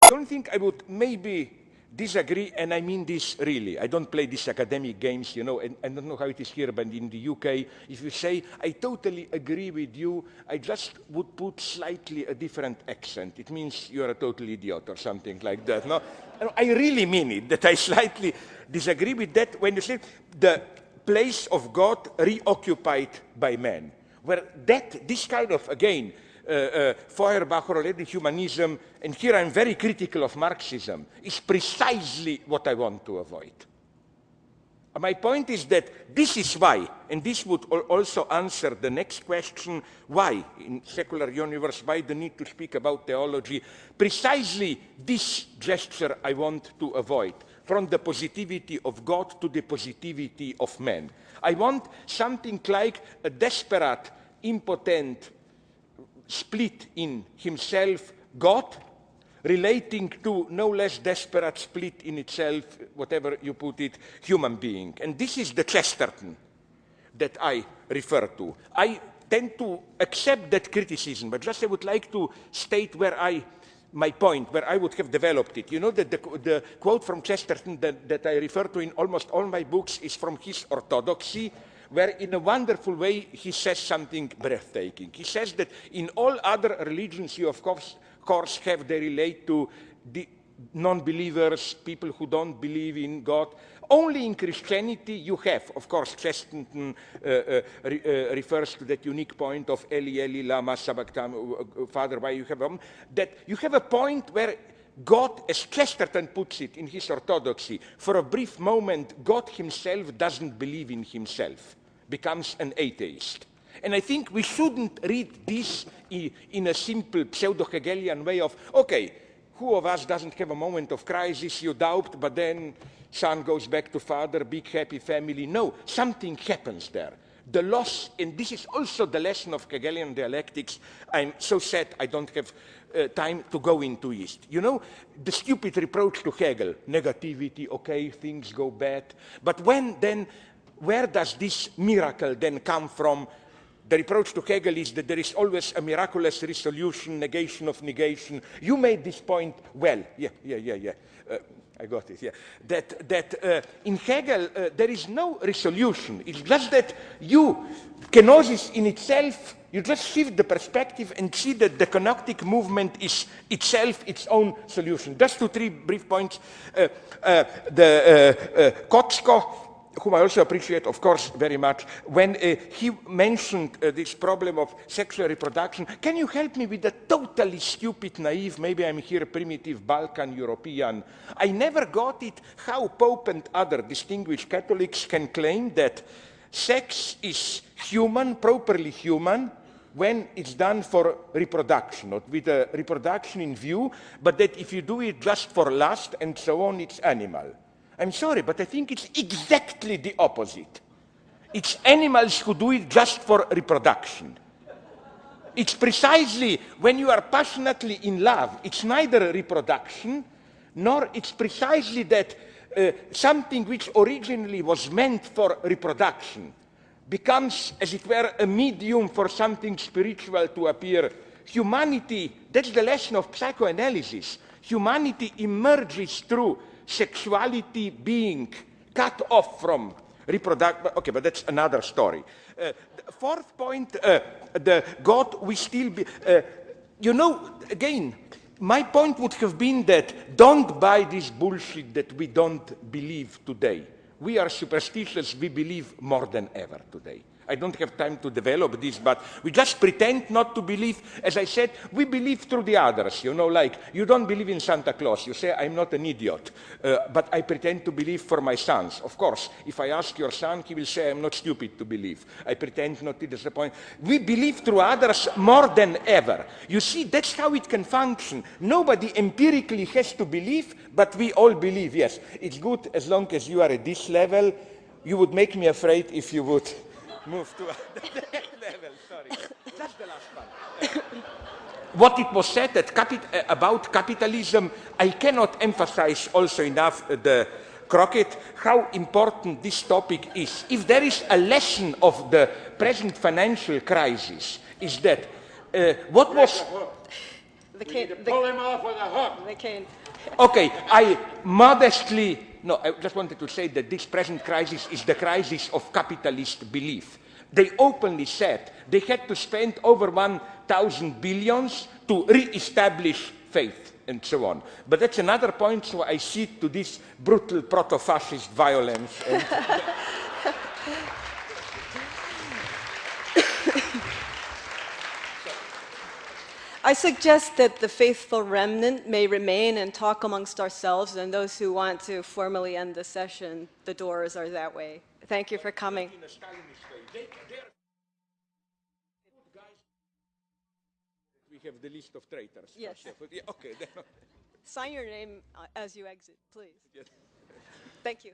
The only thing I would maybe disagree, and I mean this really, I don't play these academic games, you know, and I don't know how it is here, but in the UK, if you say, I totally agree with you, I just would put slightly a different accent. It means you're a total idiot or something like that, no? I really mean it, that I slightly disagree with that when you say the place of God reoccupied by man, where this kind of, again, Feuerbach-related humanism, and here I'm very critical of Marxism, is precisely what I want to avoid. My point is that this is why, and this would also answer the next question, why in secular universe, why the need to speak about theology, precisely this gesture I want to avoid, from the positivity of God to the positivity of man. I want something like a desperate, impotent, split in himself, God, relating to no less desperate split in itself, whatever you put it, human being. And this is the Chesterton that I refer to. I tend to accept that criticism, but just I would like to state my point, where I would have developed it. You know that the quote from Chesterton that I refer to in almost all my books is from his Orthodoxy, where in a wonderful way he says something breathtaking. He says that in all other religions you of course have, they relate to the non-believers, people who don't believe in God. Only in Christianity you have, of course, Chesterton refers to that unique point of Eli, Eli, lama sabachthani, Father, why you have that you have a point where God, as Chesterton puts it in his Orthodoxy, for a brief moment, God himself doesn't believe in himself, becomes an atheist. And I think we shouldn't read this in a simple pseudo-Hegelian way of, okay, who of us doesn't have a moment of crisis, you doubt, but then son goes back to father, big happy family. No, something happens there. The loss, and this is also the lesson of Hegelian dialectics. I'm so sad I don't have time to go into it. You know, the stupid reproach to Hegel, negativity, okay, things go bad. But where does this miracle then come from? The reproach to Hegel is that there is always a miraculous resolution, negation of negation. You made this point well. Yeah. I got it, yeah. That in Hegel, there is no resolution. It's just that kenosis in itself, you just shift the perspective and see that the kenotic movement is itself its own solution. Just 2-3 brief points. Kotsko, whom I also appreciate, of course, very much, when he mentioned this problem of sexual reproduction, can you help me with the totally stupid, naive, maybe I'm here primitive Balkan European, I never got it how Pope and other distinguished Catholics can claim that sex is human, properly human, when it's done for reproduction, not with a reproduction in view, but that if you do it just for lust and so on, it's animal. I'm sorry, but I think it's exactly the opposite. It's animals who do it just for reproduction. It's precisely when you are passionately in love, it's neither reproduction, nor it's precisely that something which originally was meant for reproduction becomes, as it were, a medium for something spiritual to appear. Humanity, that's the lesson of psychoanalysis. Humanity emerges through sexuality being cut off from reproduction. Okay, but that's another story. The fourth point, the God we still be. You know, again, my point would have been that don't buy this bullshit that we don't believe today. We are superstitious, we believe more than ever today. I don't have time to develop this, but we just pretend not to believe. As I said, we believe through the others, you know, like you don't believe in Santa Claus. You say, I'm not an idiot, but I pretend to believe for my sons. Of course, if I ask your son, he will say, I'm not stupid to believe. I pretend not to disappoint. We believe through others more than ever. You see, that's how it can function. Nobody empirically has to believe, but we all believe, yes. It's good as long as you are at this level. You would make me afraid if you would move to that level, sorry. That's the last one. What it was said about capitalism, I cannot emphasize also enough the Crockett, how important this topic is. If there is a lesson of the present financial crisis, is that what was... The cane. Pull him off with a hook. The cane. Okay, I modestly, no, I just wanted to say that this present crisis is the crisis of capitalist belief. They openly said they had to spend over 1,000 billions to re-establish faith and so on. But that's another point, so I cede to this brutal proto-fascist violence. And I suggest that the faithful remnant may remain and talk amongst ourselves, and those who want to formally end the session, the doors are that way. Thank you for coming. We have the list of traitors. Yes. Yeah, okay. Sign your name as you exit, please. Yes. Thank you.